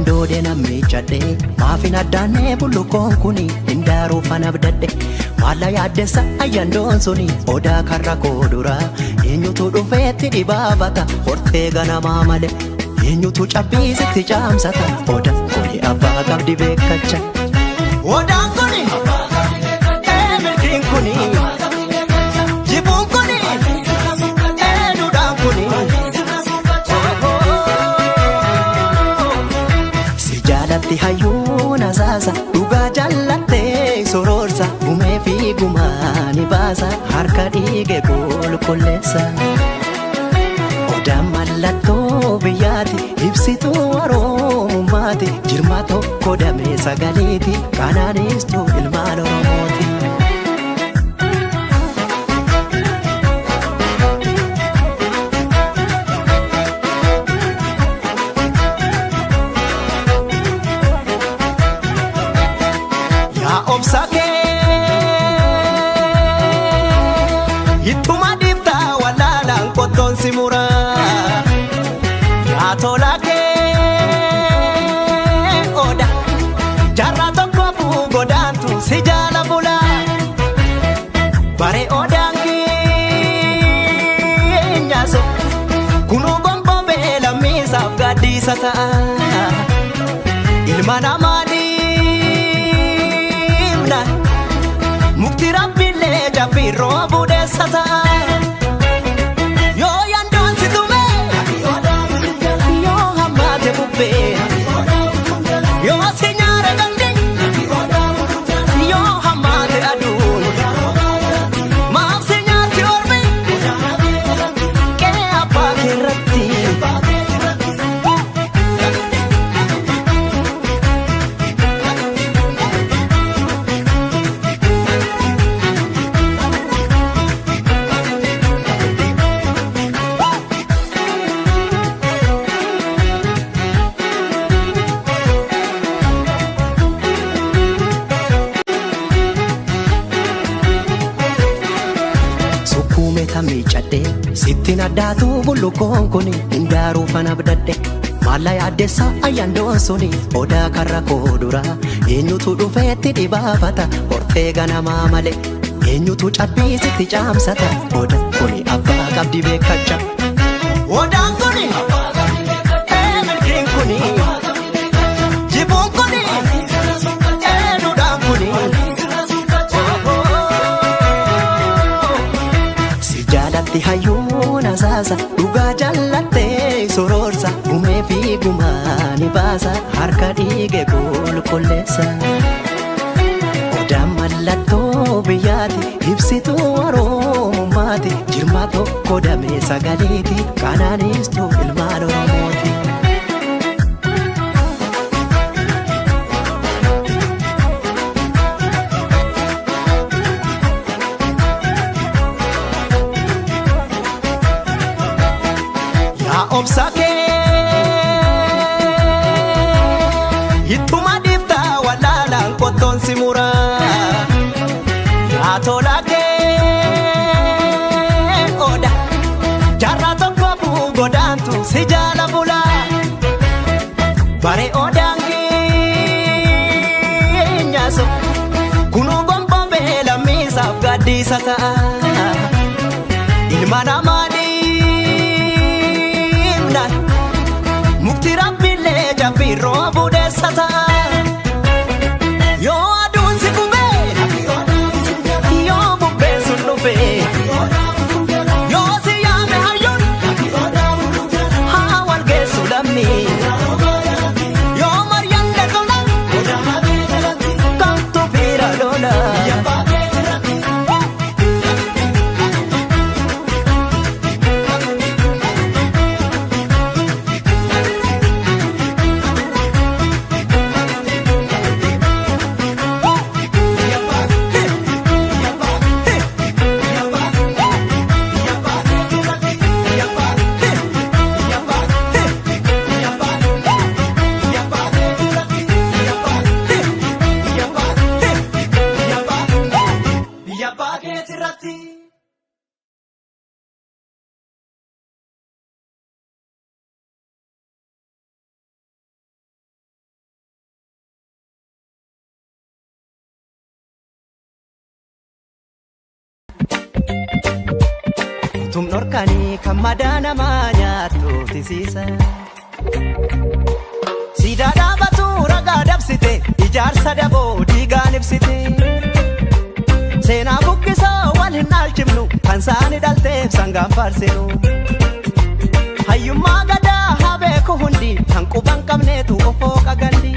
Doode namni chadde maafin addaanee bullukoon kuni hindaaruu fana abdadde maalla yaaddessa ayyandoon suni odaa karra koodura eenyutu dhufeetti dhibaafata hortee ganamaa male eenyutu cabbiisitti caamsata odaan kuni abbaa qabdi beekacha odaan kuni milkiin kuni jibuun kuni duudhaan kuni Jalatti hayyuun asaasa dhugaa jallattee sororsa gumee fi gumaani baasa harka dhiige qulqulleessa odaan mallattoo biyyaati ibsituu oromummaati jirma tokko damee sagaleeti kanaanistuu ilmaan oromooti. Obsake Ituma difta walalan koton simura Atolake Oda Jarra tokko bugodantu si jala bula Bare odangi Nyaso Kunu gombo bela misaf gadisata Ilma namani Mukti rabbile jabi robu desata Yo yandon situme Yo hamate bubbe Yo sinyare gandi Yo hamate adun Maaf sinyati orbi Ke apa kirati Sittin addaatu bullukoon kuni hindaaruu fana abdadde maalla yaaddessa ayyandoon suni odaa karra koodura eenyutu dhufeetti dhibaafata hortee ganamaa male eenyutu cabbiisitti caamsata odaan kuni abbaa qabdi beekacha odaan kuni milkiin kuni jibuun kuni duudhaan kuni Jalatti hayyuun asaasa dhugaa jallattee sororsa gumee fi gumaani baasa harka dhiige qulqulleessa odaan mallattoo biyyaati ibsituu oromummaati jirma tokko damee sagaleeti kanaanistuu ilmaan oromooti. Obsake Ituma difta walalan koton simura Atolake Oda Jarra tokko bugodantu si jala bula Bare odangi Nyaso Kunu gombo bela misaf gadisata Ilma namani Mukti rabbile jabi robu desata Yo adun si kube Yo bubbe sunnufe Yo si yame hayun Hawal gesu lammi Yo mariande tola Kanto pira lola Utum norkanii kan madaa namaa nyaattu tisiisa. Siidaa dhaabatu ragaa dabsite ijaarsa daboo diigaan ibsite. Seenaa buqqisoo wal hin dhaalchifnu kan saani dhalteef sangaan faarsinu. Hayyummaa gadaa haa beeku hundi kan quban qabneetu ofoo qagandi.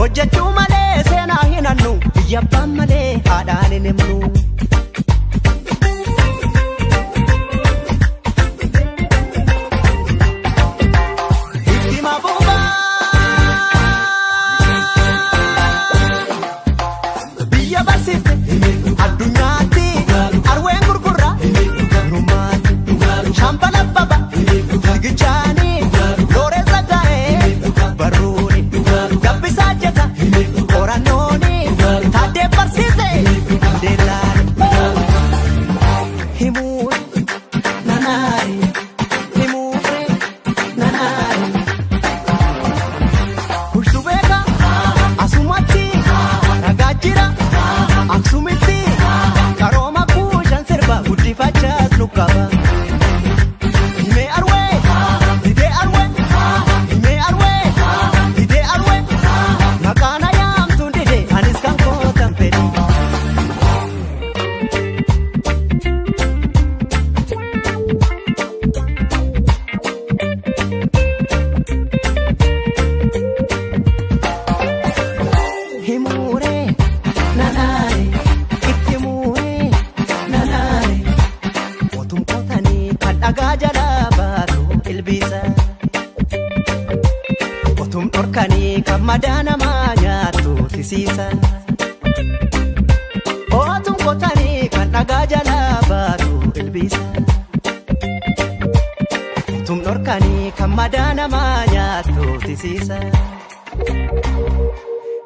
Hojjechuu malee seenaa hin hannu biyya abbaan malee haadhaan hin himnu.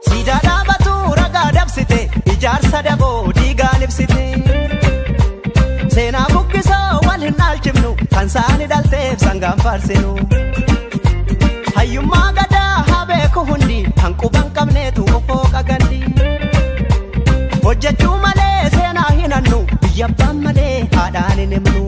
Siidaa dhaabatu ragaa dabsite ijaarsa daboo diigaan ibsite. Seenaa buqqisoo wal hin dhaalchifnu kan saani dhalteef sangaan faarsinu. Hayyummaa gadaa haa beeku hundi kan quban qabneetu ofoo qagandi. Hojjechuu malee seenaa hin hannu biyya abbaan malee haadhaan hin himnu.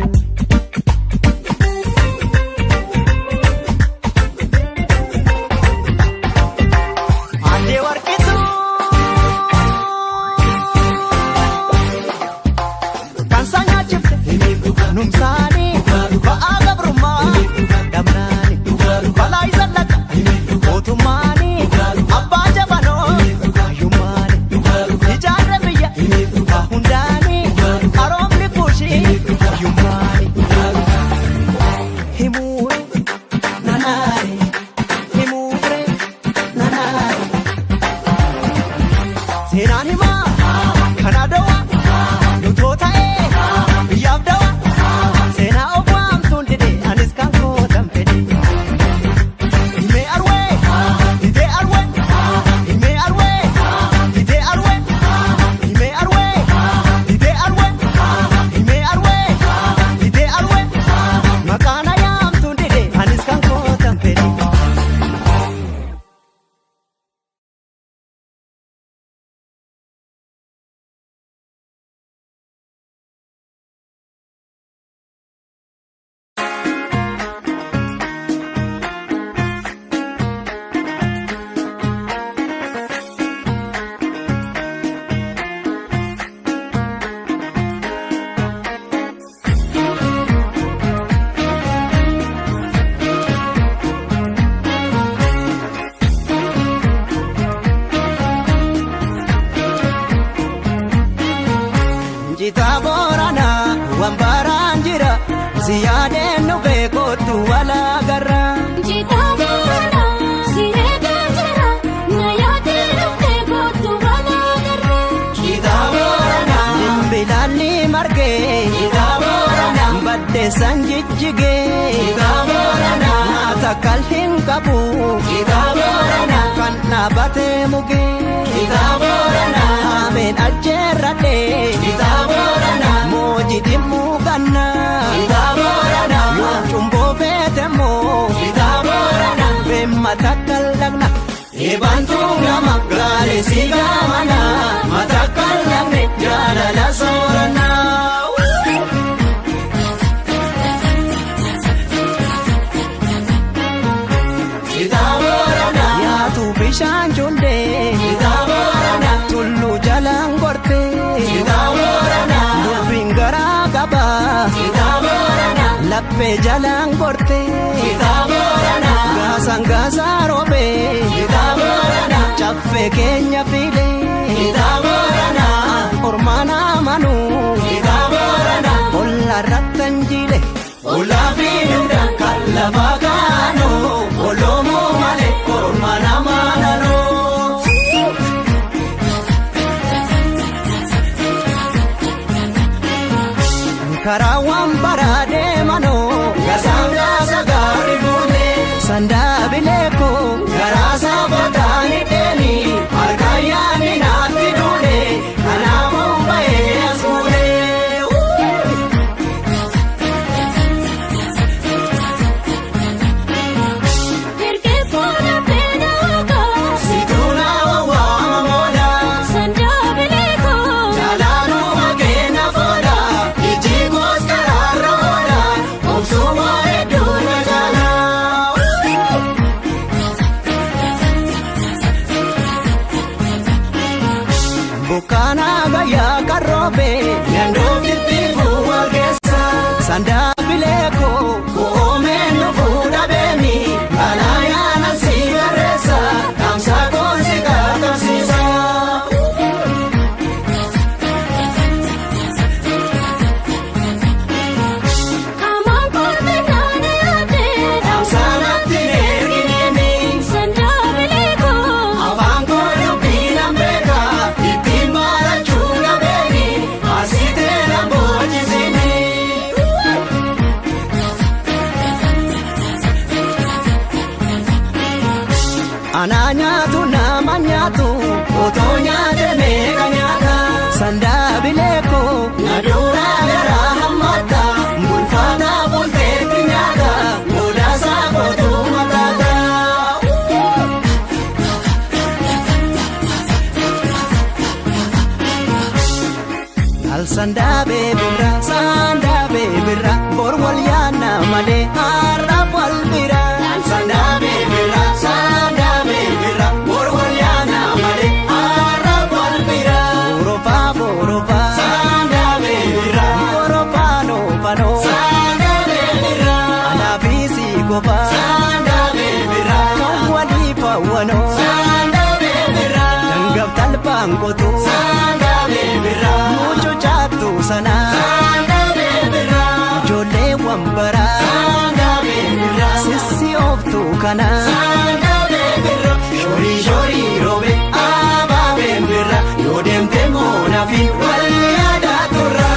Ebantu nama gale siga mana mata kalame jala la sorana. jalan gorte Kitaborana Gasangasa robe Kitaborana Chaffe kenya file Kitaborana Ormana manu Kitaborana Olla rattanjile Olla finuda kalla bagano Olomo male ormana manano Karawan barade mano Gasangasa gari bune Sanda bileko Garasa batani deni Arkayani nati dune Kanamu bae asune Perché fuori appena go Situna wa moda Sanda bileko Jalanu magena foda Ijigos kararoda Obsuma eduna jala Bukana gaya karobe Yando fitifu wagesa Sanda bileko Kuome no fuda bemi Alaya na sigaresa Kamsa konsi kakamsisa Amang korte nane ate Kamsa natine ginini Sanda bileko Afaan koyo pinambeka Itimbara chuna beni Asite lambojisini Ananya tu nama nyatu Otonya temeka nyata Sanda bileko Nadura gara hamata Mulfata bulteti nyata Mudasa kotu matata Al sanda bebira Bor wal yana male harap wal bira Sanda bebira Borwaliana male Arab walbira Boropa Sanda bebira Boropa no pano Sanda bebira Anabisi gopa Sanda bebira Kawali pawano Sanda bebira Danggap talpang koto Sanda bebira Mucho chatu sana Sanda bebira Jole wambara Sanda bebira Sisi oftu kana Sanda bebira Shori shori robe Aba bebira Yodem temona fi Waliyada turra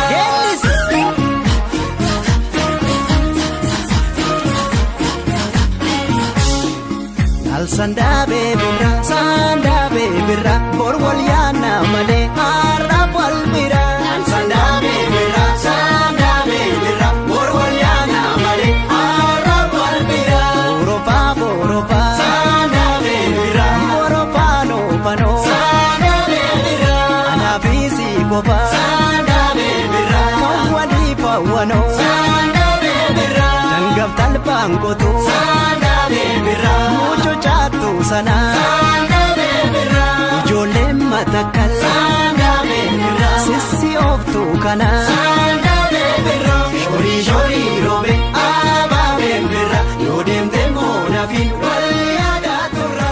Al sanda bebira Bor wal yana male harap wal bira Sanda bebira Borwaliana male Arab walbira Boropa Sanda bebira Boropa no pano Sanda bebira Anabisi gopa Sanda bebira Kawali pawano Sanda bebira Danggap talpang koto Sanda bebira Mucho chatu sana Sanda bebira Jole matakal Sanda bebira Sisi oftu kana Sanda bebira Shori shori robe Aba bebira Yodem temona fi Waliyada turra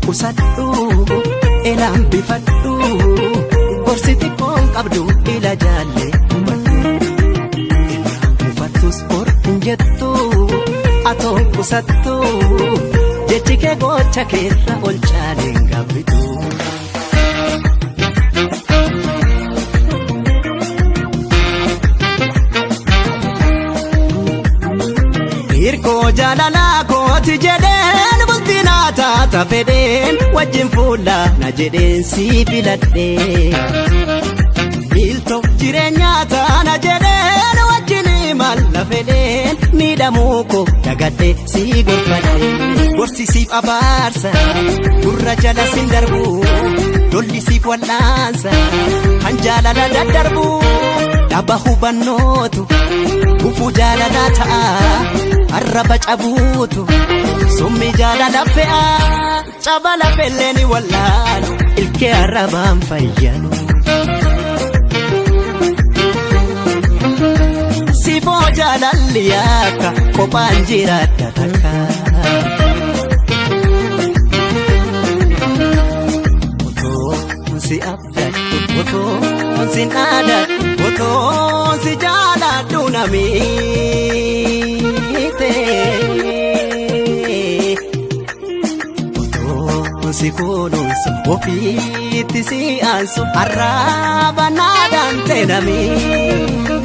Usadhu elaan bifadhu gorsiti koon qabdu ila jaalle mufattus or jettu atoon qusattu jechi kee gocha keessa ol caaleen gabbitu. Hirkoo jaalalaa kooti jedheen bultinaa taata fedheen wajjin fuula na jedheen sii filadhee. Miiltoo jireenyaa taana jedheen wajjin maal fedheen miidhamuu koo dagadhee si gorfadhe gorsisiif abaarsa gurra jala sin darbu dollisiif wal'aansa kan jaalala daddarbu dhaba hubannootu gufuu jaalala ta'a arraba cabuutu summi jaalala fe'a caba lafelleeni wallaalu ilkee arrabaan fayyanu sifoo jaalalli akka kophaan jiraadha takka otoon si abdadhu otoon si naadadhu otoon si jaaladhu namiite otoon si kunuunsu ofiitti si aansu arraba naadhaan ta'e namiite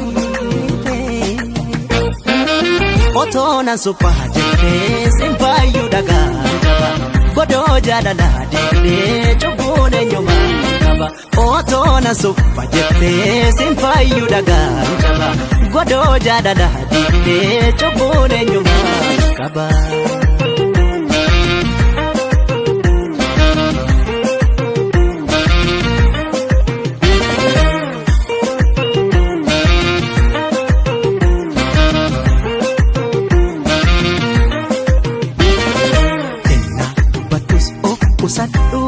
otoona suphaa jettee sinfaayyuu dhagaa qaba godoo jaalalaa deemnee cubbuun eenyumaa qaba otoona suphaa jettee sinfaayyuu dhagaa qaba godoo jaalalaa deemnee cubbuun eenyumaa qaba. Usadhu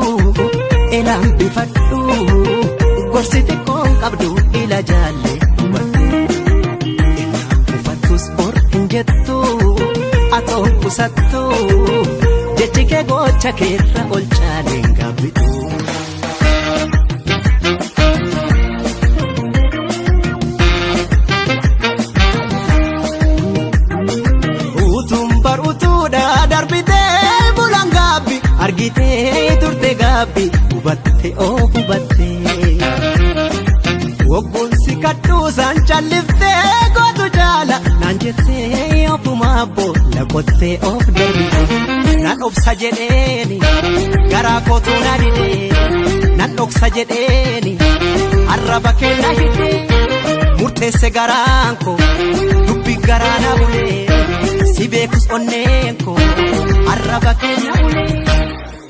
elaan bifadhu gorsite koon qabdu ila jaalle hubadhu elaan ufattus or hin jettu atoon usattu jechi kee gocha keerra ol caaleen gabbidhu. Utuun baruutuudha darbitee bulan gaabbi argitee turte gaabbi hubatte oo hubatte wogguun si kadhuusaan calliftee gootu jaala naan jettee ofumaa boolla qottee of darbite nan obsa jedheeni garaa kootuu na didee nan dhoksa jedheeni arraba kenna hidhee murteesse garaan koo dubbi garaa na bulee si beekus onneen koo arraba kenna bulee.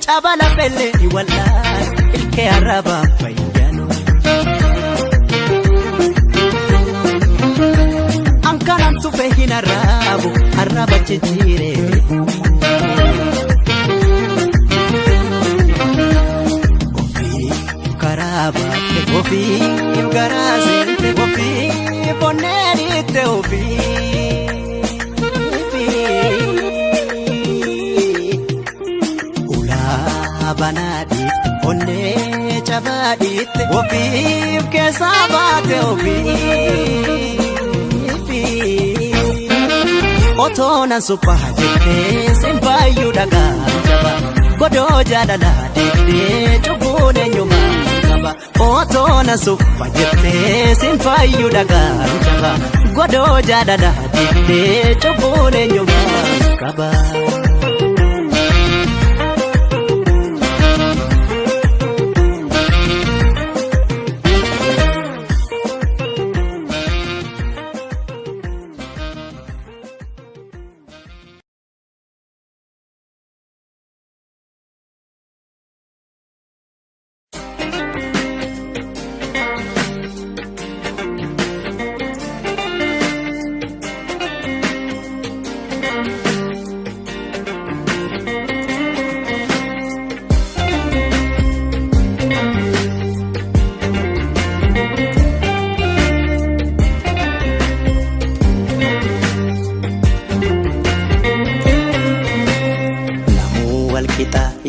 Caba lafelleeni wallaalu ilkee arrabaan fayyanu ankanan tufe hin arrabu arraba jijjiire ofiif karaa baatte ofiif garaa seente ofiif onnee dhiitte ofiif banaadhiitte onnee cabaadhiitte ofiif keessaa baate ofiif otoonan suphaa jettee sinfaayyuu dhagaa qaba godoo jaalalaa deemnee cubbuun eenyumaa qaba otoonan suphaa jettee sinfaayyuu dhagaa qaba godoo jaalalaa deemnee cubbuun eenyumaa qaba.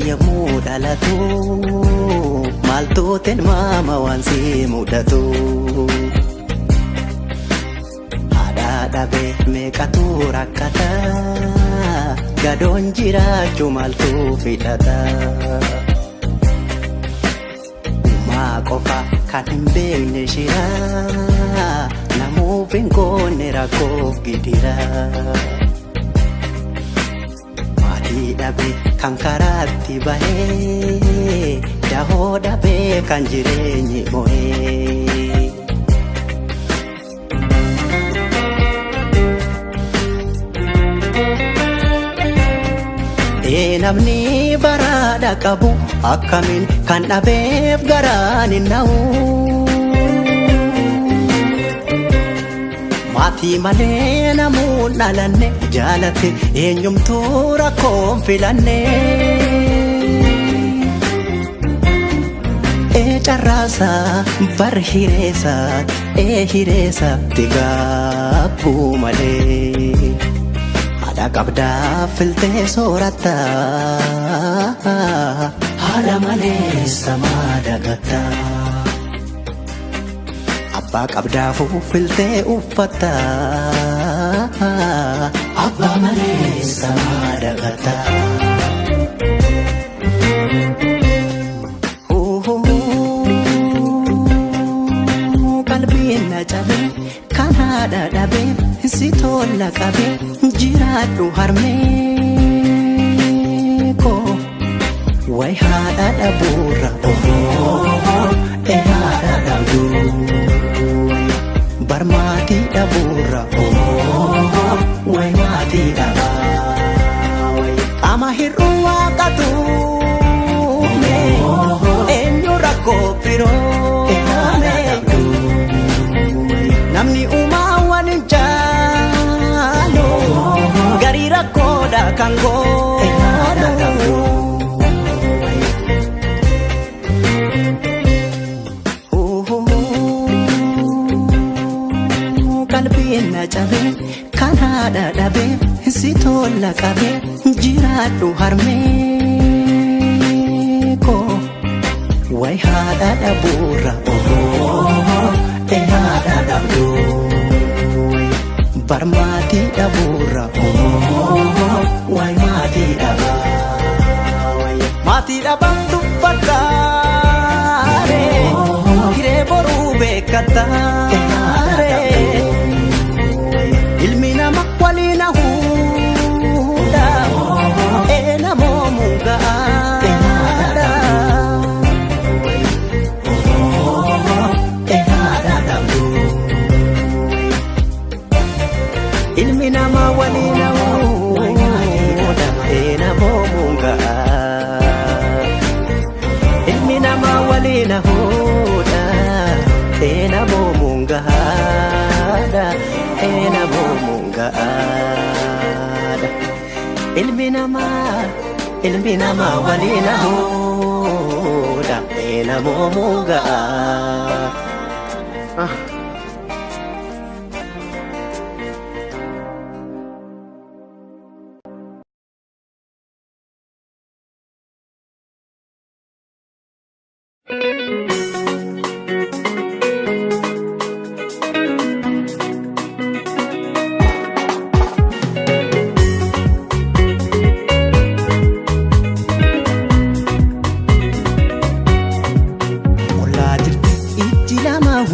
Yemmuu dhalatu maaltooteen maama waan si mudatu haadha dhabee meeqatu rakkata gadoon jiraachuu maaltu fidhata uumaa qofa kan hin beekne shira namuuf hin goone rakkoof gidira. Dhabe kan karaatti bahee dahoo dhabee kan jireenyi mo'ee namni baraadha qabu akkamiin kan dhabeef garaan hin na'u. Maatii malee namuun dhalanne jaalate eenyumtuu rakkoon filanne. Carraasa bar hireessa hireessa tigaabuu malee. Haadha qabdaa filtee sooratta haadha malee samaa dagatta. Abbaa qabdaafuu filtee uffatta abbaa malee samaa dagatta. Qalbiin na cabee kan haadha dhabee si tola qabee jiraadhu harmee koo. Way haadha dhabuurra haadha dhabdu. Bar maatii dhabuurra way maatii dhabaa. Qaama hir'uu waaqatu eenyu rakkoo biroo. Namni uumaa waliin jaalu garii rakkoodha kan godhu. Qalbiin na cabee kan haadha dhabee si tola qabee jiraadhu harmee koo. Way haadha dhabuurra haadha dhabdu. Bar maatii dhabuurra way maatii dhabaa. Maatii dhabaan dubbataare hiree boruu beekattaare. Ilmi nama waliin hahuudha namoomuu ga'aadha. Ilmi nama waliin hahuudha namoomuu ga'aadha. Ilmi nama waliin hahuudha namoomuu ga'aadha. Namoomuu ga'aadha. Ilmi nama waliin hahuudha namoomuu ga'aadha.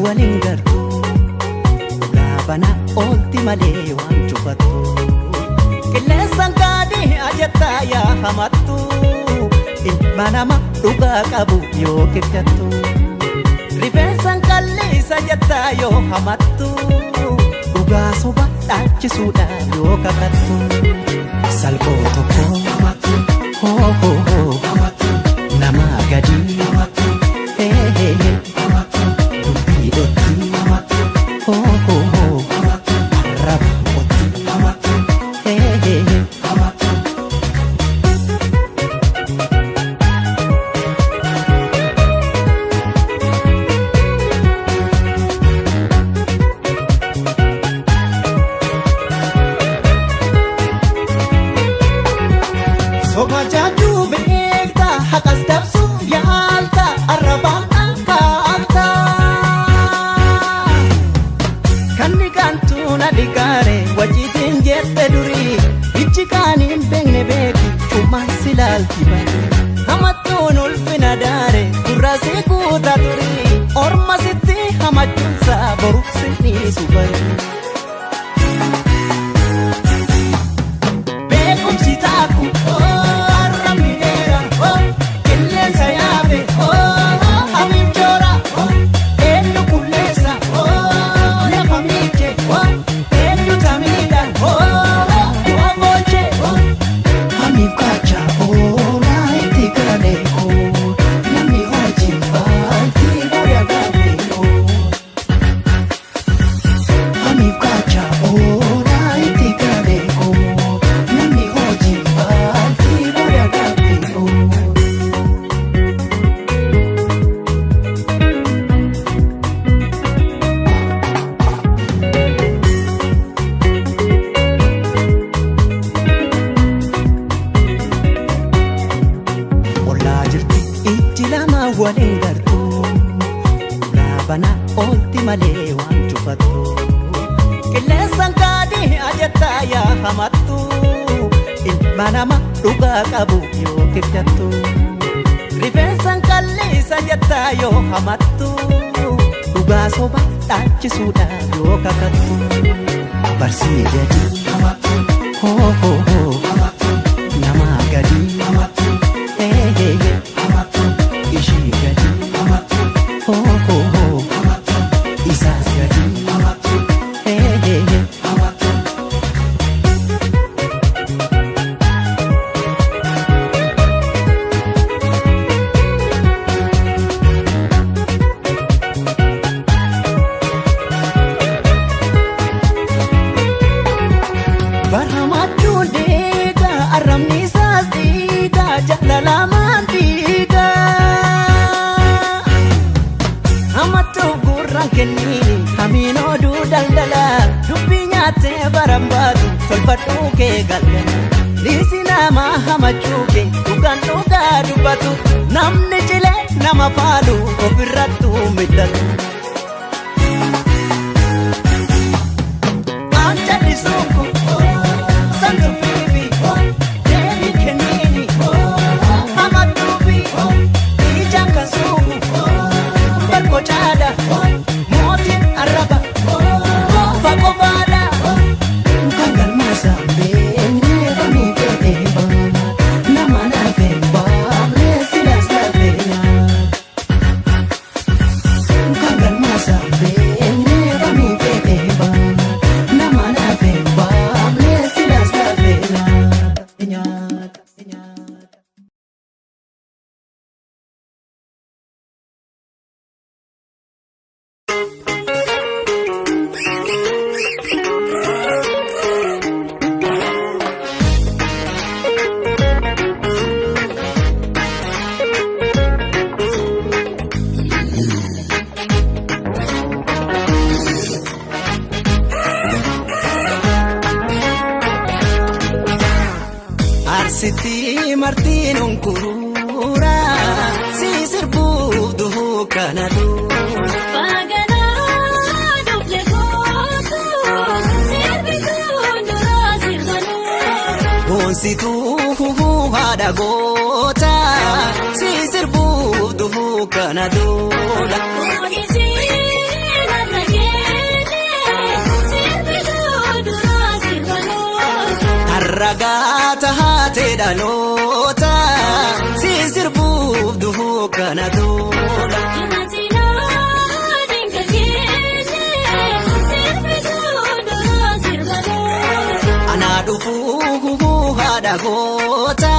Waliin gartuu laabana oolti malee waan cufattu. Qilleensaan gaadii ajattaa yaa hamattu. Ilma nama dhugaa qabu yoo kibbatu. Rifeensaan qalliisa jettaa yoo hamattu. Dhugaa soba dhaachisuudha yoo kakattu. Salphoo tokko nama gadi. Hamattuun ulfina daare gurraasii guutaa turii. Orma sitti hamachuunsa boruusi ni subari. Beekumsi taaku arrabni dheera qilleensa yaabe hamiin joora. Eenyu qulleessa lafa miiche eenyu tamiidhaan bu'aa goche hamiin kaachaa. waliin gartuu laabana oolti malee waan cufattu qilleensaan kaadii ajattaa yaa hamattu ilma nama dhugaa qabu yoo kibjattu rifeensaan kalliisa jettaa yoo hamattu dhugaa soba dhaachisuudhaaf yoo kakattu barsii gadi hoo hoo hoo namaa gadi hee hee hee ishii gadi hoo hoo hoo isaas gadi hee hee hee barhamachuun deegaa arrabni isaas dhiigaa jaalalamaan dhiigaa hamattuuf gurraan kenniini hamiin oduu daldala dubbii nyaattee baran baatu tolfadhuu kee galgala dhiisi nama hamachuu kee dhugaan dhugaa dubbatu namni cilee nama faalu ofirrattuu miidhatu Sitti martiin onkuura si sirbuuf duhuu kana duura. Baganaa dubbe kootu sirbituun dura sirbanuu. Boonsituu haadha goota si sirbuuf duhuu kana duura. Boonisiin adda keenya sirbituun dura sirbanuu. Harragaata haatee dhaloota si sirbuuf duhuu kana duula. Inaasinaa dinka keenya sirbituun dura sirbanuu. Anaa dhufuu haadha goota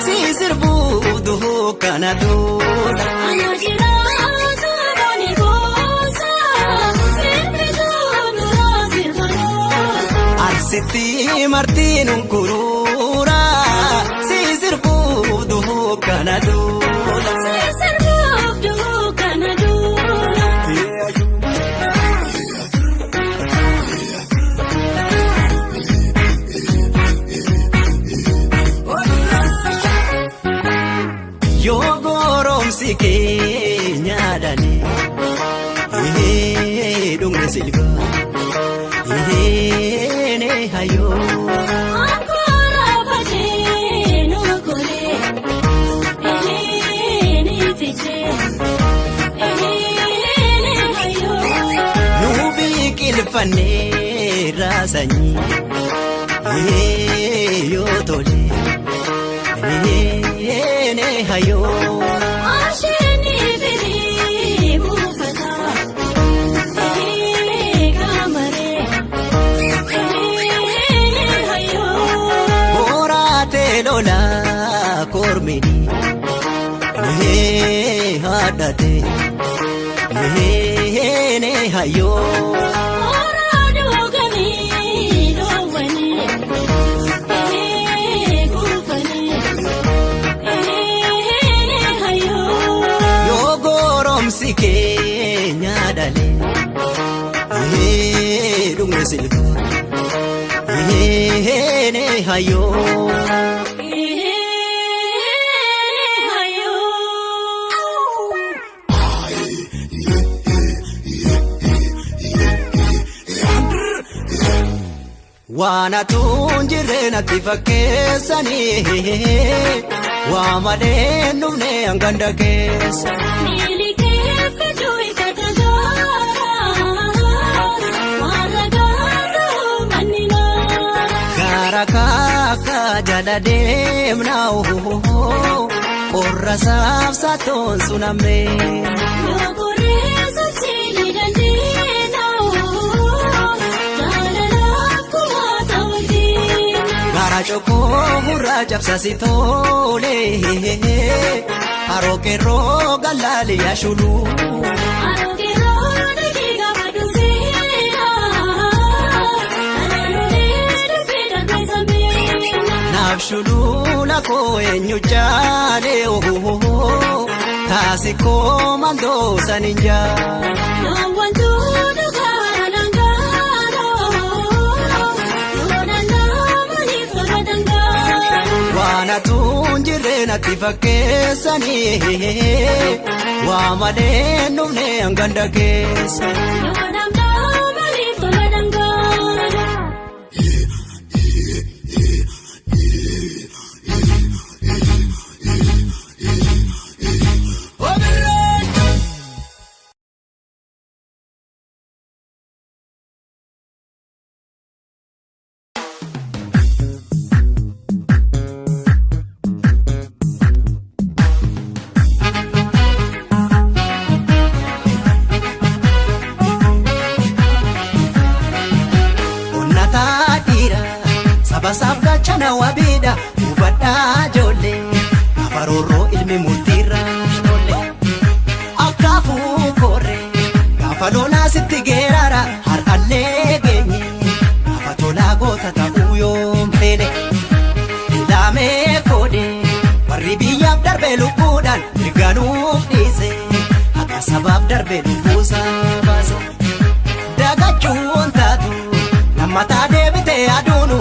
si sirbuuf duhuu kana duula. Anaa jiraatu booni goosa sirbituun dura sirbanuu. Arsitti martiin onkuruura si sirbuuf duhuu kana duula. Si sirbuuf duhuu kana duula. Yoo goromsi keenyaadhaani dhugni silgaa ne hayoo. Ankoora fatee nama kolee ni fichee ni hayoo. Nu biqilfannee raasanyii yoo tole ne hayoo. Asheeni firii buufataa kaamaree ni hayoo. Boraatee lolaa kormini haadhatee ne hayoo. Oraaduu ganii dhoowwanii kuufanii ni hayoo. Yoo goromsi keenyaadhaani dhugni silgaa ne hayoo. Waana tunjirre natti fakkeessanii waa malee nufne hanganda keessa. Niilikeeffachuu ikatagaa warra gaazoo manninaa. Gaara kaaka jala deemnaa qorra saafsatoon sunamee. Yogoreessa siili dandeenaa jaalalaaf kumaata waliin. Gaara chokoo murraa cabsasi tole haroo keerroo galaali yaashulu. Haroo keerroo nagee gaafa dhufeera alaalulee dhufee darbee sameera. Naaf shulula koo eenyu jaale taasi koo mandoo sani jaa. Loowwan tuutu gaara dangaaroo yoona naamaniif tola dangaaroo. Waana tunjirre natti fakkeessanii waa malee nufne hanganda keessa. Yoona naamaniif tola dangaaroo. Basaaf gachana wabiidha hubadhaa ijoollee afaroorroo ilmi murtiirraa ijoollee akkaafuu korree gaafa lolaa sitti geerara har'allee geenye gaafa tolaa goota ta'uu yoom feene ilaamee koodee warri biyyaaf darbee lubbuudhaan mirganuuf dhiise akka sabaaf darbee lubbuusaa baase dagachuun taatu lammataa deebitee aduunu.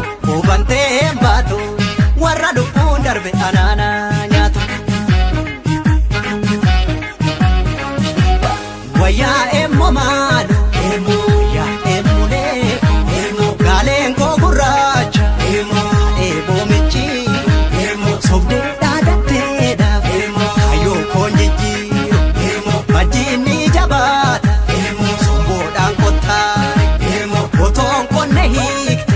Bantee baatu warra lubbuun darbe anaana nyaatu. Wayyaa emmoo maalu wayyaa emmulee gaaleen koo gurraacha eeboo michi sobdee dhaadhatteedhaaf hayyoo koon jijjiiru majjiinni jabaata somboodhaan kottaare otoon qonne hiikte.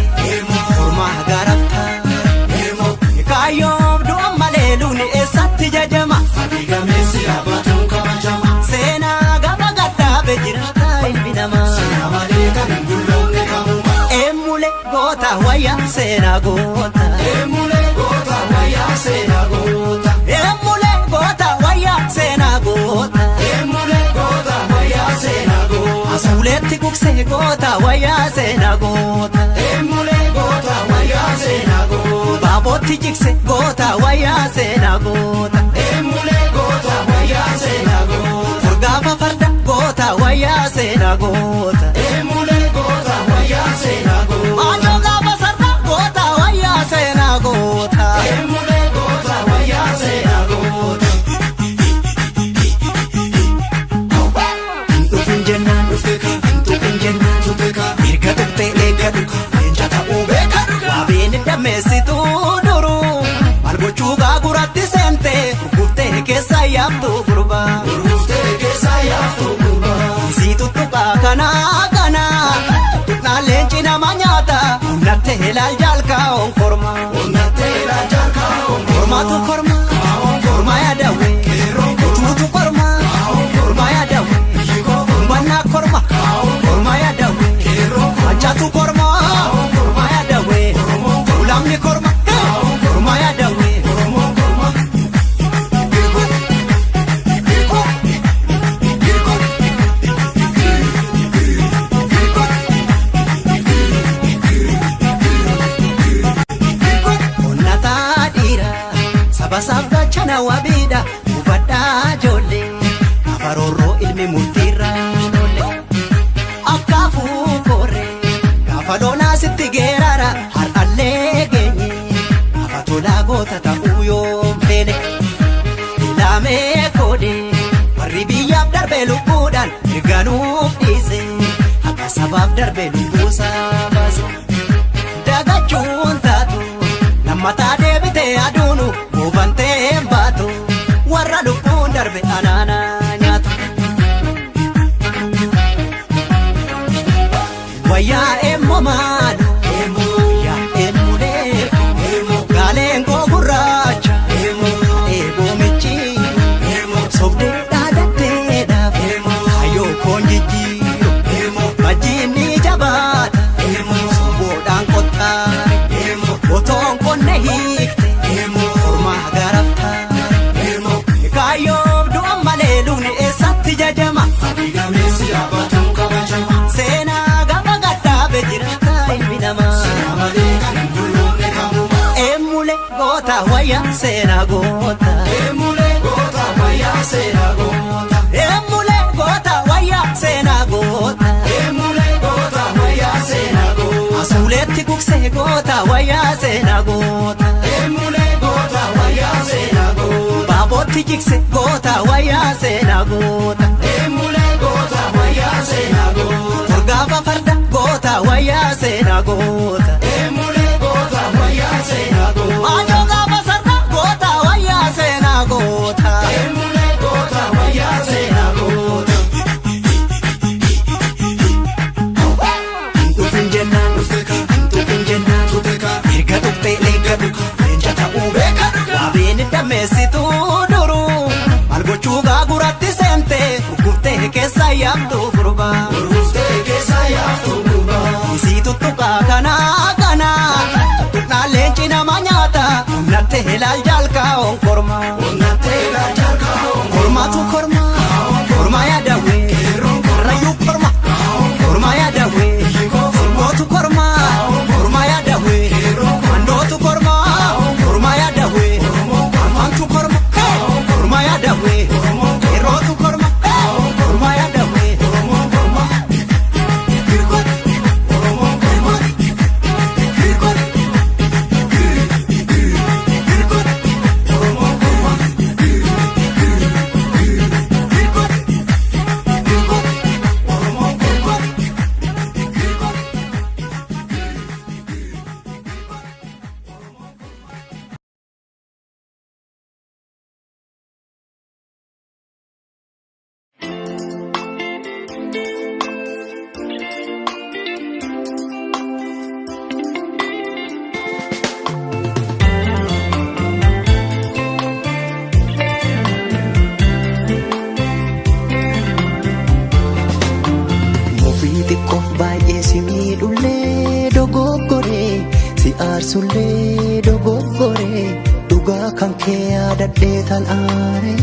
Kaayyoom du'an malee lubni eessatti jajama. Adigameessi dhaabatuun kabajama. Seenaa gaba gadhaabee jiraata ilmi namaa. Seenaa malee kan hin bulloomne kamuma. Eemmulee goota wayyaa seenaa goota. Eemmulee goota wayyaa seenaa goota. Eemmulee goota wayyaa seenaa goota. Eemmulee goota wayyaa seenaa goota. Asuuleetti gugsee goota wayyaa seenaa goota. Eemmulee goota wayyaa seenaa goota. Baabooti jikse goota wayyaa seenaa goota. Eemmulee goota wayyaa seenaa goota. Furgaafa farda goota wayyaa seenaa goota. Eemmulee goota wayyaa seenaa goota. Maajoo gaafa sarda goota wayyaa seenaa goota. Eemmulee goota wayyaa seenaa goota. Dhufin jennaan dhufte kaa. Dhufin jennaan dhufte kaa. Erga dhuftee eeggatu kaa. Leenca ta'uu beekadu kaa. Waabeen dammeessituu. Gochuugaa guratti seentee gurguftee keessa yaaftuu gurbaa. Gurguftee keessa yaaftuu gurbaa. Isii tuttuqaa kanaa kanaa tuttuqnaa leenci nama nyaata. Onnattee ilaal jaalkaa onkormaa. Onnattee ilaal jaalkaa onkormaa. Kormaatu kormaa. Kormaa yaadawee. Tuutu kormaa. Kormaa yaadawee. Bannaa kormaa. Kormaa yaadawee. Mancaatu kormaa. Kormaa yaadawee. Ulamni kormaa. Kormaa yaadawee. Basaaf gachana wabiidha hubadhaa ijoollee afaroorroo ilmi murtiirraa ijoollee akkaafuu korree gaafa lolaa sitti geerara har'allee geenye gaafa tolaa goota ta'uu yoom feene ilaamee koodee warri biyyaaf darbee lubbuudhaan mirganuuf dhiise akka sabaaf darbee lubbuusaa baase. darbe anaana nyaata. Wayyaa emmo maalo yaa emmulee gaaleen koo gurraacha eeboo michiiro sobdee dhaadhatteedhaaf hayyoo koon jijjiiro majjiinni jabaata somboodhaan qottaare otoon qonne hiikte ormaa garaftaare kaayyoon du'a malee lubni eessatti jajama gameessi abbatuun kabajama seenaa gaba gadhaabe jiraata ilmi namaa malee kan dulloomne kamuma eemmulee goota wayyaa seenaa goota eemmulee goota wayyaa seenaa goota eemmulee goota wayyaa seenaa goota eemmulee goota wayyaa seenaa goota asuuleetti gugsee goota wayyaa seenaa goota eemmulee goota wayyaa seenaa goota baabootti jigse goota wayyaa seenaa goota eemmulee goota wayyaa seenaa goota torgaafa farda goota wayyaa seenaa goota eemmulee goota wayyaa seenaa goota maajoo gaafa sarda goota wayyaa seenaa goota eemmulee goota wayyaa seenaa goota. Dhufin jennaan dhufin jennaan erga dhuftee eegga dhuga leenca ta'uu beeka waabeen dammeessituu duruu maal gochuu gaaguratti seente gurguftee keessa yaabtuu gurbaa isii tuttuqaa kanaa tuttuqnaan leenci nama nyaata onnattee ilaal jaalkaa onkormaa kormaatu kormaa yaadawee rayyuu kormaa yaadawee sirkootu kormaa yaadawee mandootu kormaa yaadawee afaantu kormaa yaadawee yerootu kormaa yaadawee Sullee dogoggoree dhugaa kan kee yaadadhee tal'aare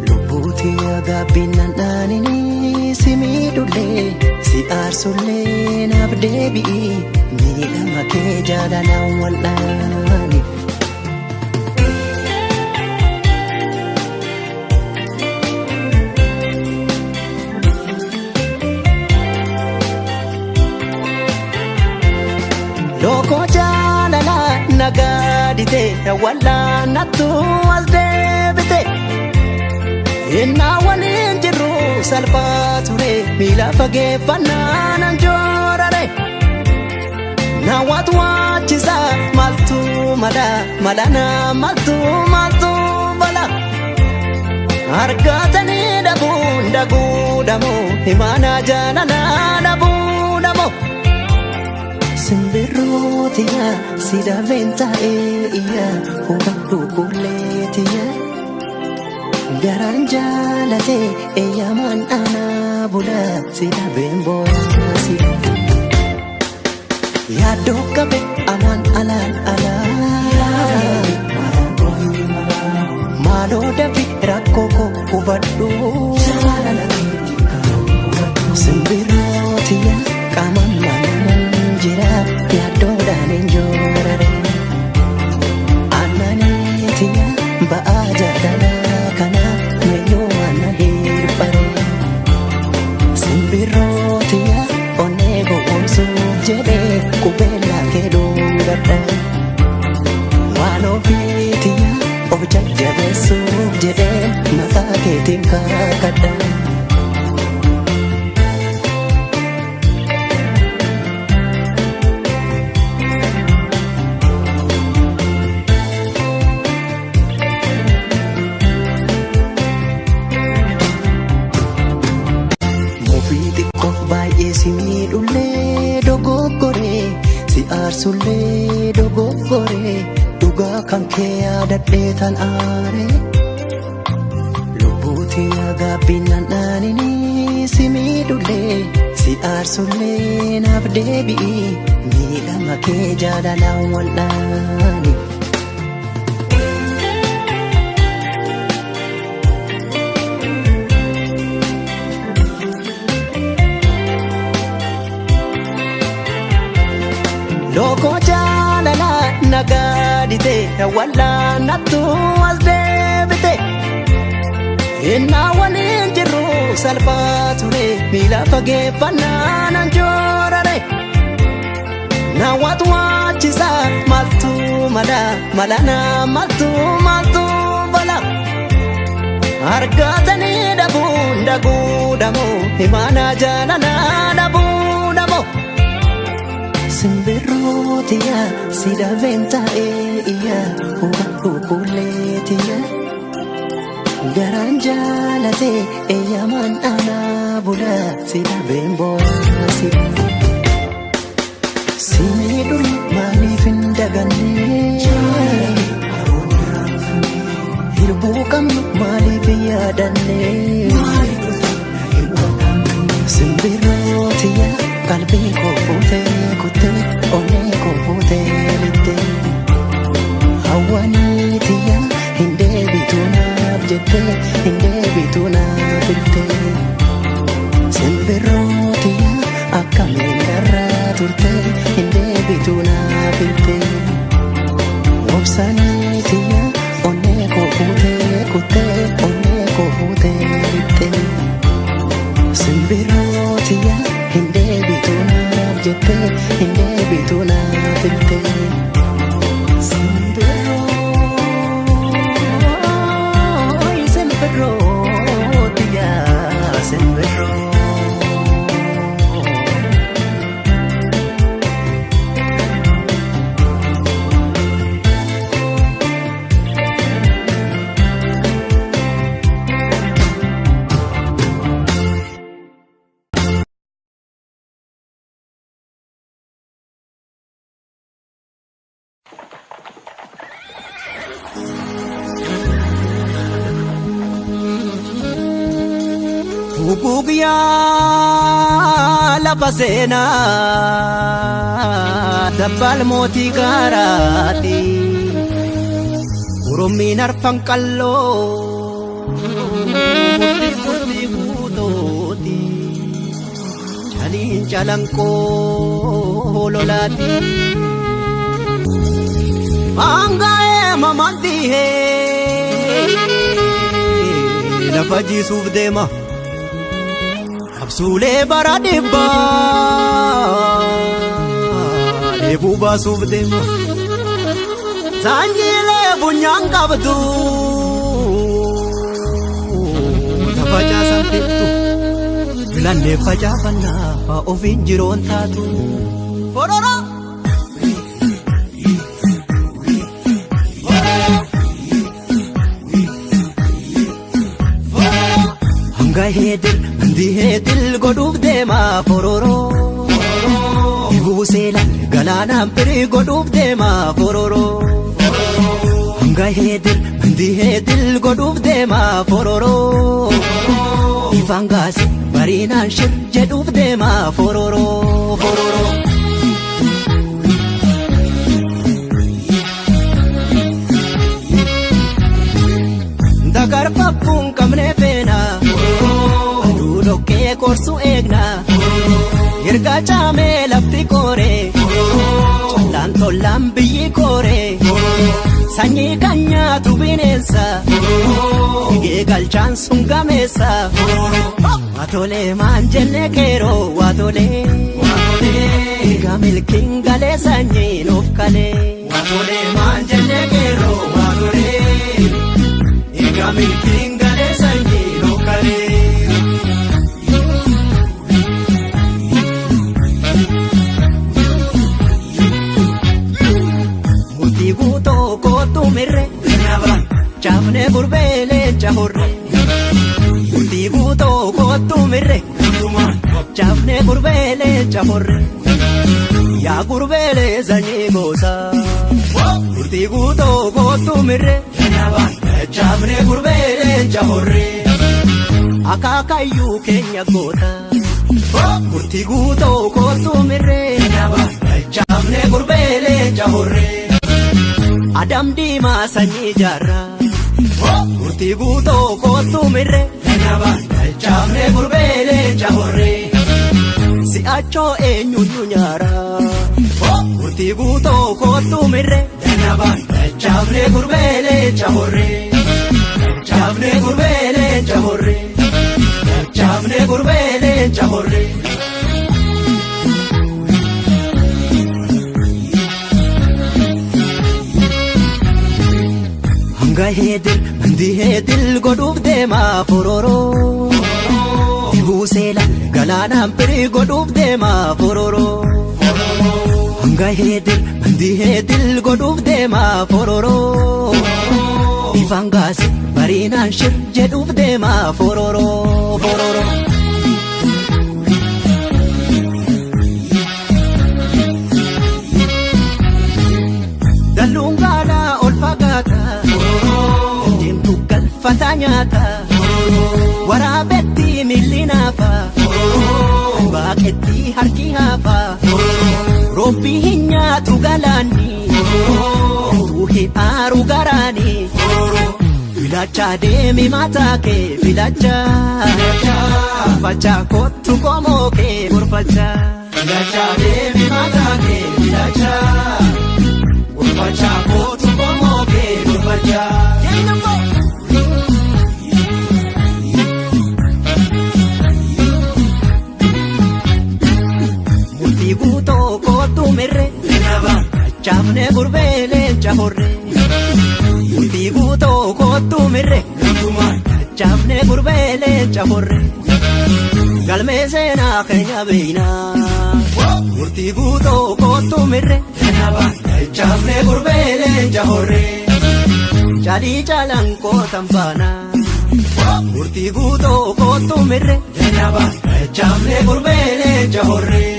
lubbuutii agaabbinnaan dhaanini si miidhullee si aarsullee naaf deebi'i miidhama kee jaalalaan wal'aani. Loko jaalala nagaadite wallaanattu as deebite innaa waliin jirru salphaa ture miila fageeffannaan anjoorare naawwatu waachisa maltu mala maltu bala argatanii dhabuun daguudhamoo himaanaa jaalala dhabuudhamoo. Simbirrootiya sida veenta'eeya hubadhu kulleetiya garaan jaalate eeyyamaan aanaa bula sida beenboonasi yaaddoo qabe alaan maaloo dafi rakkoo koo hubadhu simbirrootiya qaamaan maalaman jira yaaddoodhaan enjoorare aananiitiya ba'aa jaalala kana meeyyoo waan hirpare simbirrootiya onnee gowwoomsuuf jedhee qubeellaa kee dhoongadha waan ofiitiya of jajjabeessuuf jedhee maqaa keetiin kaakadha. Sullee dogoggoree dhugaa kan kee yaadadhee tan aaree lubbuuti gaabbinnaan dhaanini si miidhullee si aarsullee naaf deebi'i miidhama kee jaalalaan wal'aani. Loko jaalala nagaadite wal'aanattu as deebite innaa waliin jirru salphaa ture miila fageeffannaan anjoorare naawwatu waachisa maltu mala naa maltu bala argatanii dhabuu dhamoo himaanaa jaalala dhabuu dhamoo. Simbirrootiya si dhabeen taa'ee hubadhu kulleetiya garaan jaalatee eeyyamaan aanaa bula si dhabeen boorasiya si miidhuun maaliif hin daganne hirbuu qabnu maaliif hin yaadanne simbirrootiya qalbii koo fuutee kuttee onnee koo fuutee littee hawwaniitiya hin deebitu naaf jettee hin deebitu naaf iltee simbirrootiya akkamiin irraa turtee hin deebitu naaf iltee obsaniitiya onnee koo fuutee kuttee onnee koo fuutee littee simbirrootiya hin deebitu naaf jettee hin deebitu naaf iltee simbirrootiya simbirroo. Gugyaa lafa seenaa dabbal mootii gaaraati orommiin arfan qalloo murtii guutooti chaliin calanqoo lolaati maangaa'ee mamantihee lafa jiisuuf deema. Absuulee bara dhibbaa deebuu baasuuf deema saanjiilee bunyaan qabdu tafacaasan fixtu filannee facaafannaa ofiin jiroon taatu forora. Heedil mandi heedil godhuuf deema fororoo ibuuseela galaanaan firii godhuuf deema fororoo hanga heedil mandi heedil godhuuf deema fororoo ifaan gaasi bariinaan shir jedhuuf deema fororoo. Dagarfaffuun qabnee feena aduu dhoqqee korsu eegna erga caamee lafti kooree collaan tollaan biyyi kooree sanyii kan nyaatu bineensa eegee galchaan sun gameessa waatolee maan jenne keeroo waatolee eega milkiin galee sanyii nuuf kalee waatolee maan jenne keeroo waatolee. Milkiin galee sanyii lookalee. Murtii guutoo kootu mirre caafnee gurbee leenca horre. Murtii guutoo kootu mirre caafnee gurbee leenca horre. yaa gurbeelee sanyii goosaa murtii guutoo kootu mirree dachaafnee gurbeelee jahorree akaakayyuu keenya gootaa murtii guutoo kootu mirree dachaafnee gurbeelee jahorree adam diimaa sanyii jaarraa murtii guutoo kootu mirree dachaafnee gurbeelee jahorree si'achoo eenyuun nyaaraa murtii guutoo kootu mirree dachaafnee gurbeelee jahorree dachaafnee gurbeelee jahorree dachaafnee gurbeelee jahorree. Hanga heedil mandi heedil godhuuf deemaa fororoo. Buuseela galaanaan pirii godhuuf deemaa fororoo. Hanga heedil mandi heedil godhuuf deemaa fororoo. Ifaan gaase bariinaan shir jedhuuf deemaa fororoo fororoo. Dalluun gaalaa ol fagaata deemtu galfata nyaata waraabetti milli naafa baaqetti harki haafa roobbii hin nyaatu galaanni utuu hin aaru garaani filacha deemi mataa kee filacha gorfachaa kottu qomoo kee gorfachaa filacha deemi mataa kee filacha gorfachaa kottu qomoo kee gorfachaa. Murtii guutoo kootu mirree dachaafnee gurbeelee jahorree. Murtii guutoo kootu mirree dachaafnee gurbeelee jahorree. Galmee seenaa keenya beeynaa murtii guutoo kootu mirree dachaafnee gurbeelee jahorree. Jalii jalaan kootan baanaa murtii guutoo kootu mirree dachaafnee gurbeelee jahorree.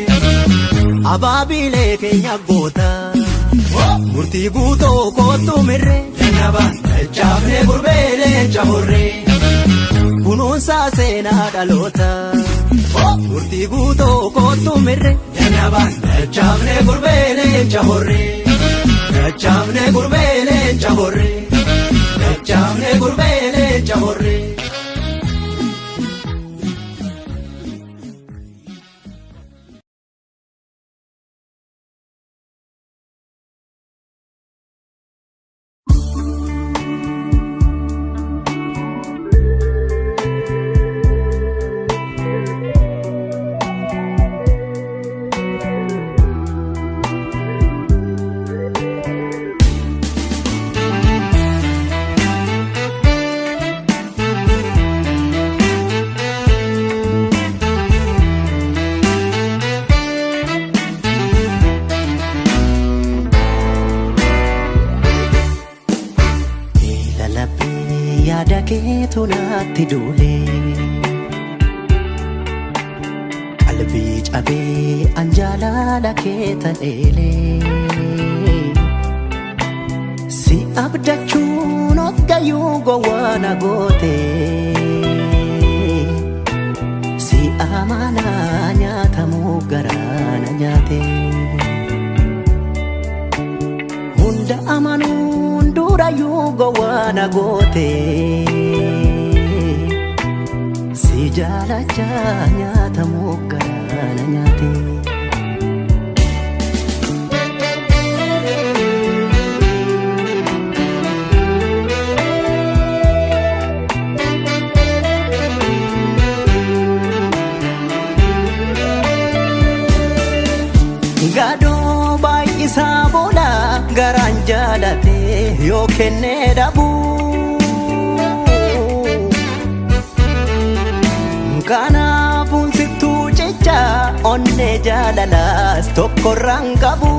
Abaabilee keenya gootaa murtii guutoo kootu mirree dachaafnee gurbeelee jahorree. Kunuunsa seenaa dhalootaa murtii guutoo kootu mirree dachaafnee gurbeelee jahorree. Dachaafnee gurbeelee jahorree dachaafnee gurbeelee jahorree. Yaada keetu naatti duulee qalbii cabee an jaalala kee ta'eelee si abdachuun hoggayyuu gowwaana gootee si amanaa nyaatamuu garaana nyaatee hunda amanuun durayyuu gowwaana gootee si jaalachaa nyaatamuu garaana nyaatee. Gadoo baay'isaa booda garaan jaalatee yoo kennee dhabuu kanaafuun sittuu jecha onnee jaalalaas tokkorraan qabu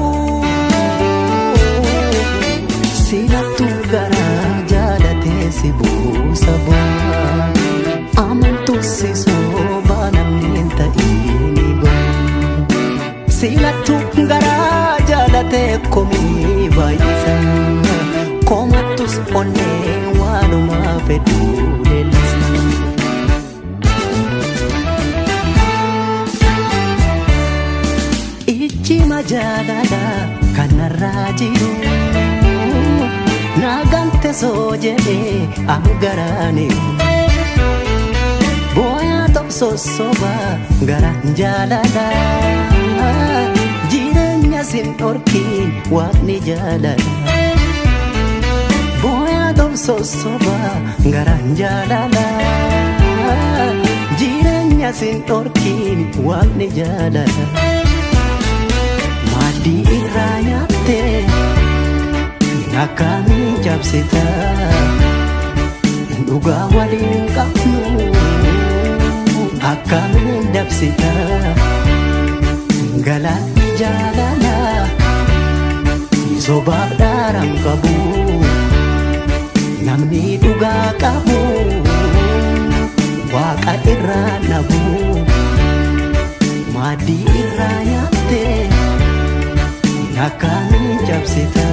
sinattu garaa jaalatee si buusa bu'aa amantus si soobaa namni hin ta'iini goon sinattu garaa onnee waanuma fedhuu leellisa. Ijjima jaalala kanarraa jiru naagante soo jedhee angaraane booyaa tobsosoba garaan jaalala jireenya sin dhorkiin waaqni jaalala booyaa tobsosoba garaan jaalala jireenya sin dhorkiin waaqni jaalala. Maaddii irraa nyaattee akkamiin cabsita dhugaa waliin qabnu akkamiin dabsita galaanni jaalala sobaaf dhaaraan qabu namni dhugaa qabu waaqa irraa nabu. Maaddii irraa nyaattee akkamiin cabsita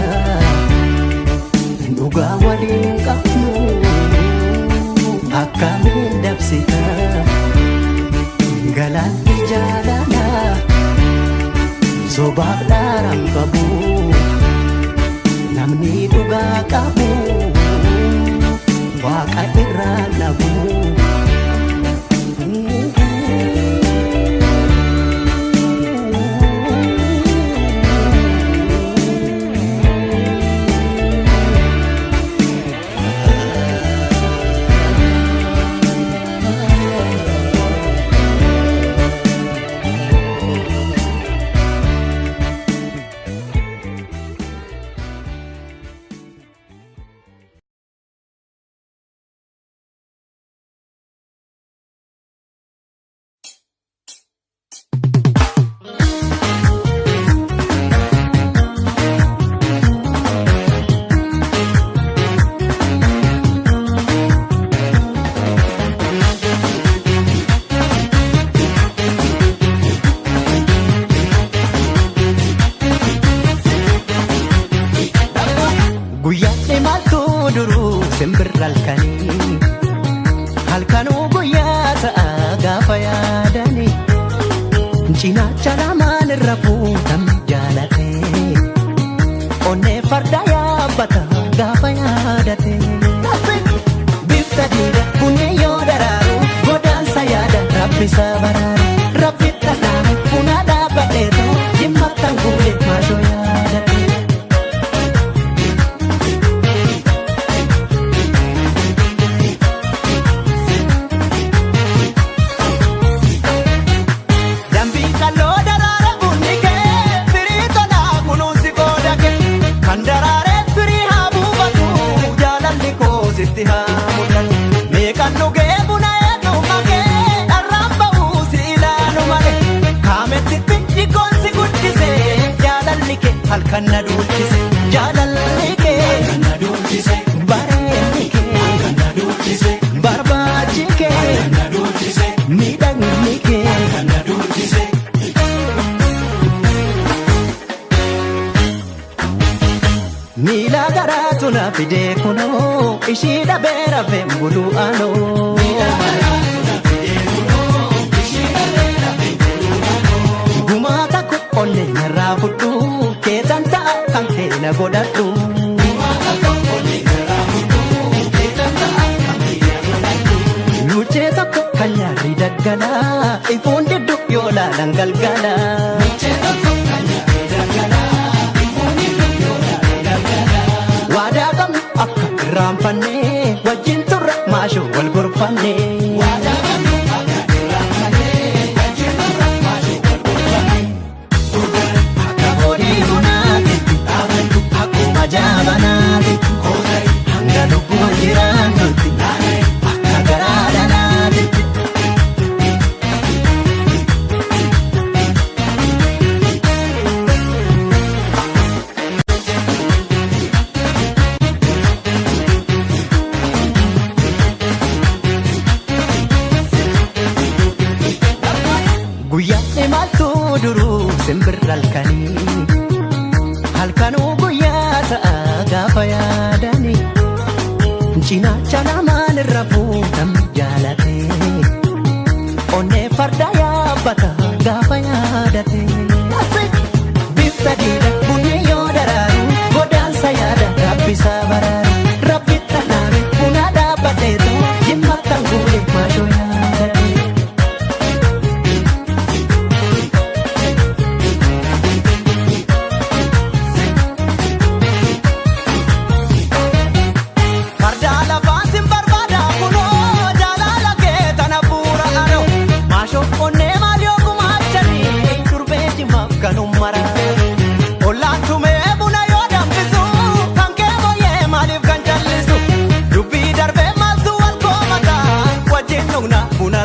dhugaa waliin qabnu akkamiin dabsita galaanni jaalala sobaaf dhaaraan qabu namni dhugaa qabu waaqa irraa nabu. Halkanuu guyyaa ta'a gaafa yaadani cinaacha lamaan irra fuudhame jaalate onnee farda yaabbata gaafa yaadate bifta diida kunneen yoo daraaru godaansa yaada rabbisa baraaru rabbi dhadhaame funaa dhaabadheetu jimmattan guule maashoo yaadate. Meeqan dhugee buna eedu makee dharraan ba'uu si ilaalu malee kaametti dhiqoon si guddise jaalalli kee halkan na duulchise jaalalli kee halkan na duulchise bareedni kee halkan na duulchise barbaachi kee halkan na duulchise miidhagni kee halkan na duulchise. Miila garaatu na fidee kunoo ishii dhabee rafee mbulu anoo. Gumaa takku onnee narraa fudhu keetan ta'a kan keena godhadhu. Luchee tokko kan nyaarri daggalaa ifuun diddu yoo laalan galgala. Waadaa qabnu akka irraanfannee wajjin turre maashoo wal gorfannee. Akka boodii bunaati akkuma jaabanaati hanga lubbuun jiraannutti akka garaa dhalaati. Guyyaa imaltuu duruu simbirra halkanuu guyyaa ta'a gaafa yaadani cinaacha namaan irra fuudhan jaalate onnee farda yaabbata gaafa yaadate bifta diida bunni yoo daraaru godaansa yaada rabbisaa baraaru rabbitta naame buna dhaabbateetu jimmattan guule maashoo yaadate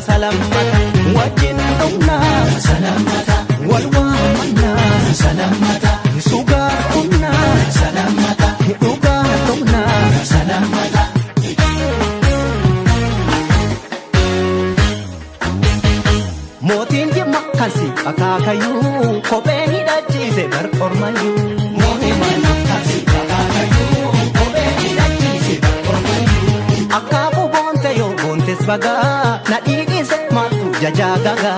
salamata wajjin dhugna salamata wal waamna salamata sugaa dhugna salamata dhugaa dhugna salamata mootiin jimma kansi akaakayyuu kophee hidhachiise bar ormayyuu mootiin jimma kansi akaakayyuu kophee hidhachiise bar ormayyuu akkaafu boonte yoo boontes bagaa Jaja gaga,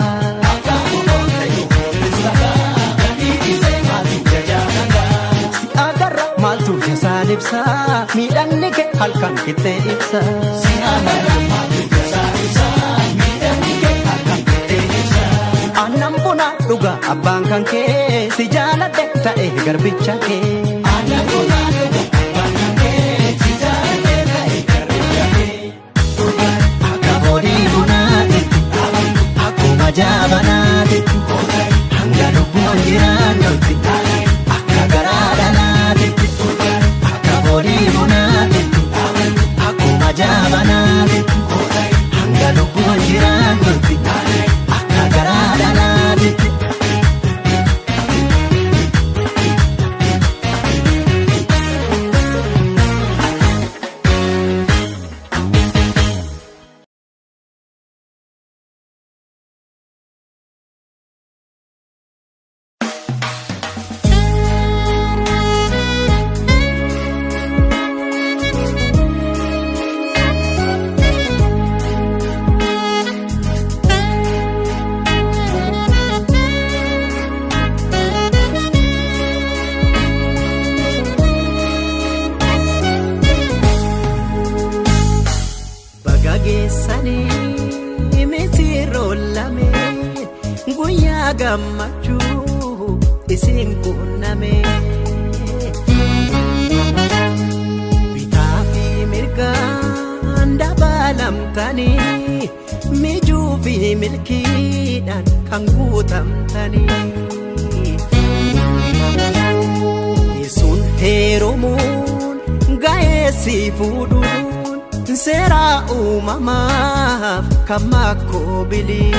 si agarra maaltu jasa ibsa, miidhagni kee halkan itti ibsa. Si agarra maaltu jasa ibsa, miidhagni kee halkan itti ibsa. Aannan buna dhuga abbaan kan kee, si jaaladhe ta'e garbicha kee. Aannan buna dhuga abbaan kan kee, si jaaladhe ta'e garbicha kee. Akka boodii bunaati. Jabanati, hanga lubbuun jiraannutti, akka garaa dhalaatti, akka boodii bunaatti, akkuma jabanati, hanga lubbuun jiraannutti, akka garaa dhalaatti. Gammachuu isin qunname bitaa fi mirgaan dabalamtanii mijuu fi milkiidhaan kan guutamtanii sun heerumuun ga'eessi fuudhuun seeraa uumamaaf kan makkoo bilii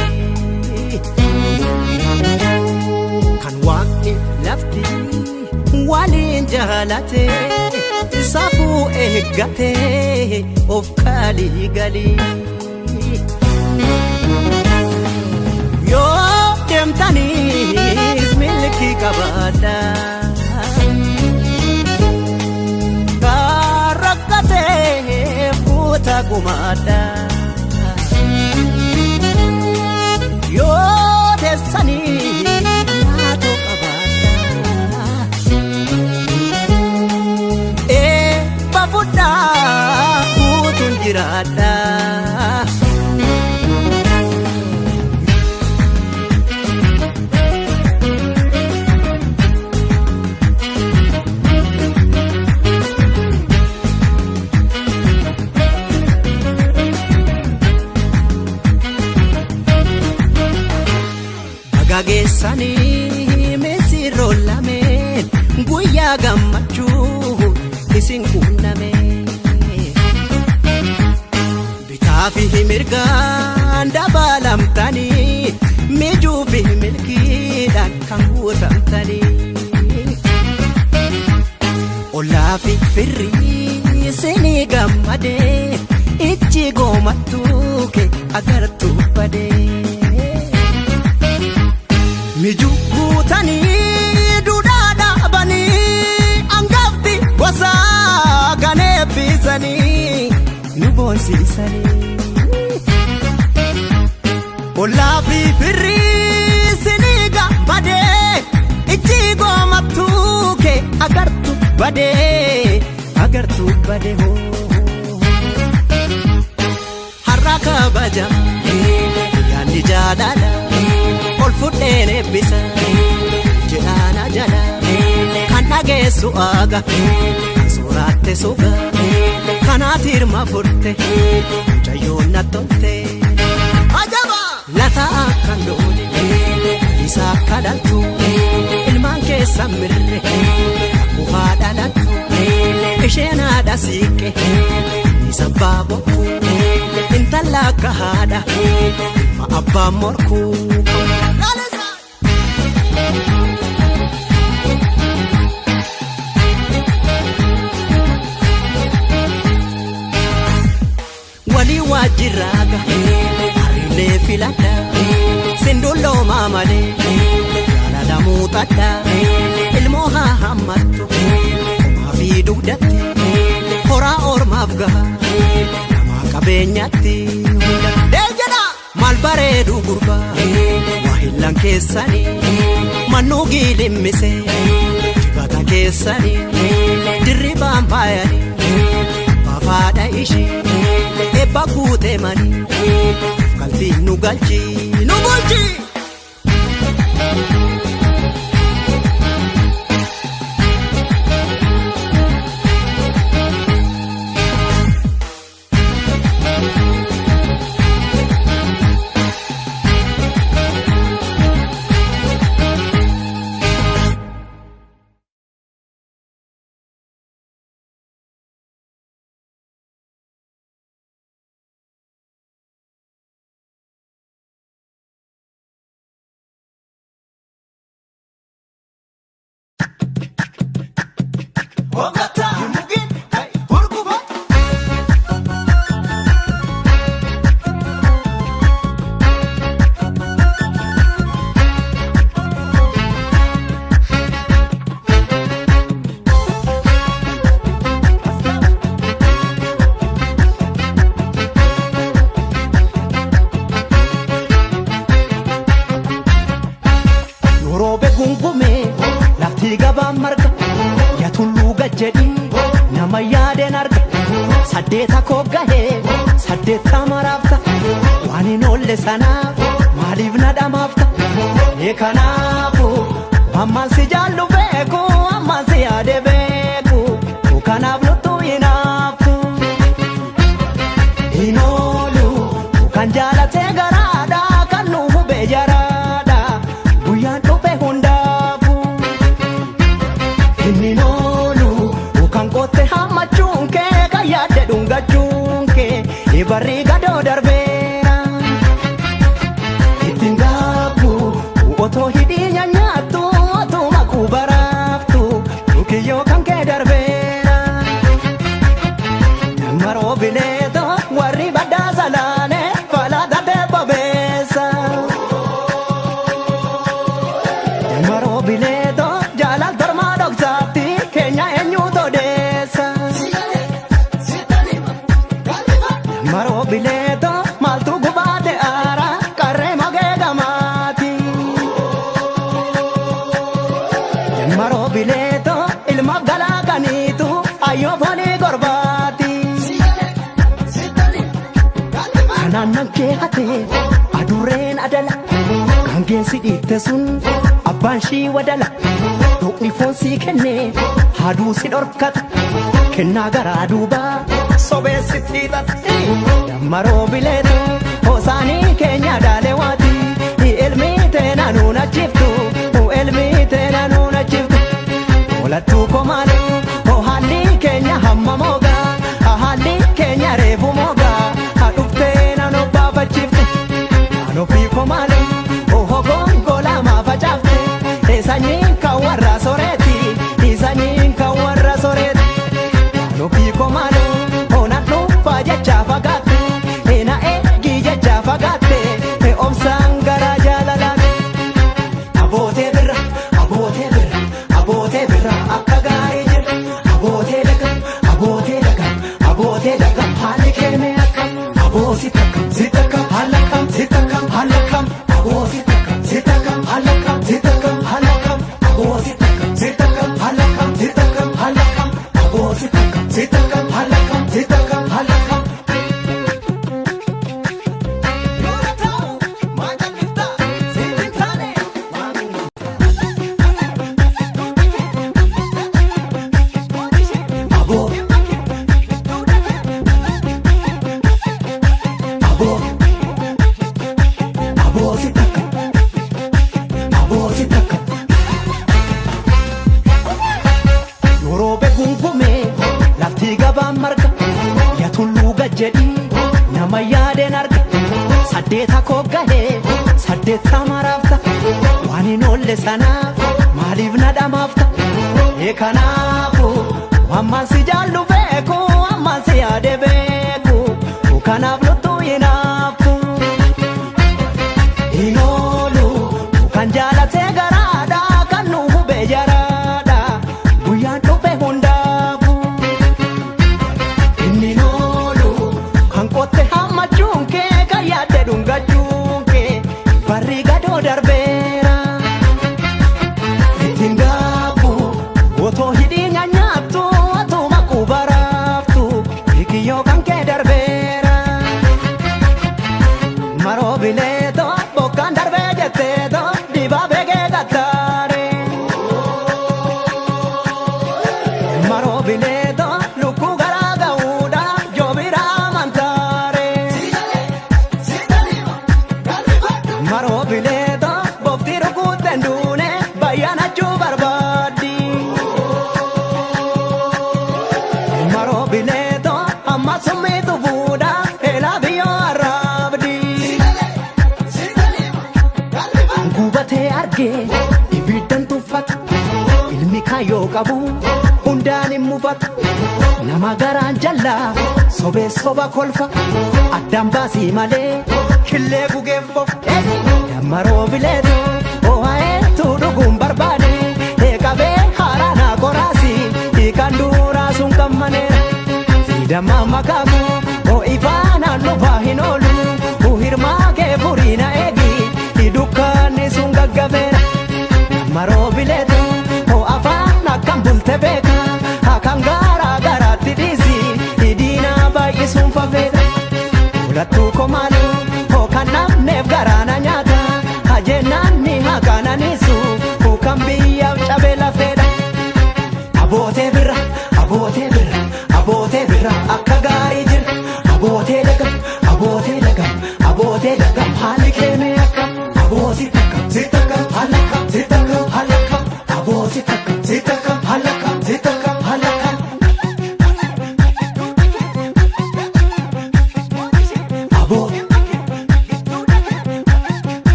kan waaqni lafti waliin jaalate safuu eeggate of kaalii galii yoo deemtaniis milkii qabaadha kan rakkatee fuuta gumaadha yoo teessanii naatoo qabaadha eebba fudhaa guutuun jiraadha. Gageessanii misirroo lameen guyyaa gammachuu isin qunname bitaa fi mirgaan dabalamtanii mijuu fi milkiidhaan kan guutamtanii ollaa fi firrii isinii gammadee ijji goomattuu kee agartuu badee. Mijuu guutanii duudhaa dhaabanii angafti gosaa ganee biisanii boonsiisanii. Ollaa fi firrii siniga badee ijji goomattuu kee agartu badee hoo. Har'a kabaja yaadni jaalala ol fudheen eebbisa jedhaana jala kan dhageessu aaga sooraatte suga kanaati hirma furte mucayyoon na tolte. Lata akkan loole isa akka dhaltu ilmaan keessa mirre akkuma dhalattu isheen haadha siiqqe isa abbaa bokkuu intala akka haadha ma abbaan morkuu. Walii waajjiraaga hariilee filata sindulloo maamalee jaalala muuxadha ilmoo haa hammattu homaa fi dugdatti horaa ormaaf gaha namaa qabeenyatti deejjadha maal bareedu gurbaa waa hillan keessanii mannuu giilimmise jibata keessanii dirribaan baayanii baafaadha ishee eebba guutee manii kaltiin nu galchi nu bulchi. Lafti gabaan marga yaa tulluu gajjedhi nama yaadeen arga saddeeta koggahee saddeeta maraafta waan hin oolle sanaaf maaliif na dhamaafta kanaafu ammaan si jaallu beeku ammaan si yaade beeku kanaaf luttu hinaafu hin oolu kan jaalatee garaadha kan nu hubee jaraadha guyyaan dhufe hundaafu inni noolu kan qotte hammachuun kee kan yaadde dhungachuun kee ibarrii gadoo darbeera ittiin gaabbu otoo hidhii nyaattu otoo maquu baraaftu dhukiyyoo kan kee darbeera maroo bileeto warri baddaa salaane falaata deebba beessa maroo bileeto jaalal tormaa dhoksaatti keenya eenyuutu odeessa maroo bileeto maaltu gubaate aara qarree mogee gamaati maroo bileeto ilmaaf galaa kaniitu ayyoo foonii gorbaati kanaan kee hatee adurreen adala gangeensi dhiitte sun abbaan shii wadala dhuqni foon sii kennee haaduu si dhorkata kennaa garaa duubaa sobeessitti hiixata maroo bileeto hoosaanii keenya daale waati ilmi teena nuun achiftu ilmi teena nuun achiftu olattuu komaale haalli keenya hamma moogaa haalli keenya reefu moogaa hadhuftee naannoo baafachifte anofii komaale hogongola maafacaafte sanyiin kan warra soreeti sanyiin kan warra soreeti anofii komaale honadhu faajachaa fagaatti na'ee haali keeme akkam aboo sitakam halakam sitakam halakam aboo sitakam halakam sitakam halakam aboo sitakam halakam sitakam halakam aboo sitakam halakam sitakam halakam. Nama yaadeen arga saddeeta kooggalee saddeeta maraafta waan hin oolle sanaaf maaliif na dhamaafta kanaafu ammaan si jaallu beeku ammaan si yaade beeku kanaaf luttuu hinaafu hin oolu kan jaalatee garaadha kan nu hubee jaraadha guyyaan dhufe hundaafu inni noolu kan qotte hammachuun kee kan yaadde dhungachuun kee barri gadoo darbeera ittiin gaafu otoo hidhii nyaanyaattu otuma qubaraaftu hikiyyoo kan kee darbeera maroo bileetoo bokkaan darbee jetteetoo dibaabee kee qattaare maroo bileetoo lukkuu garaa ga'uudha joobiraa amantaare maroo bileetoo boftii rukuutten duune bayyanachuu barbaaddi maroo bileetoo amma summiitu fuudha eelaa biyyoo arraabdi gubatee argee ibiddan tuffata ilmi kaayyoo qabu hundaan hin mufata nama garaan jallaa sobee soba kolfa addaan baasii malee killee gugeeffof maroo bileetoo oo'aeetu dhuguun barbaade eeqabee haaraanaa koraasi hiikaan duuraa sun kan maneera siidammaa makaakuu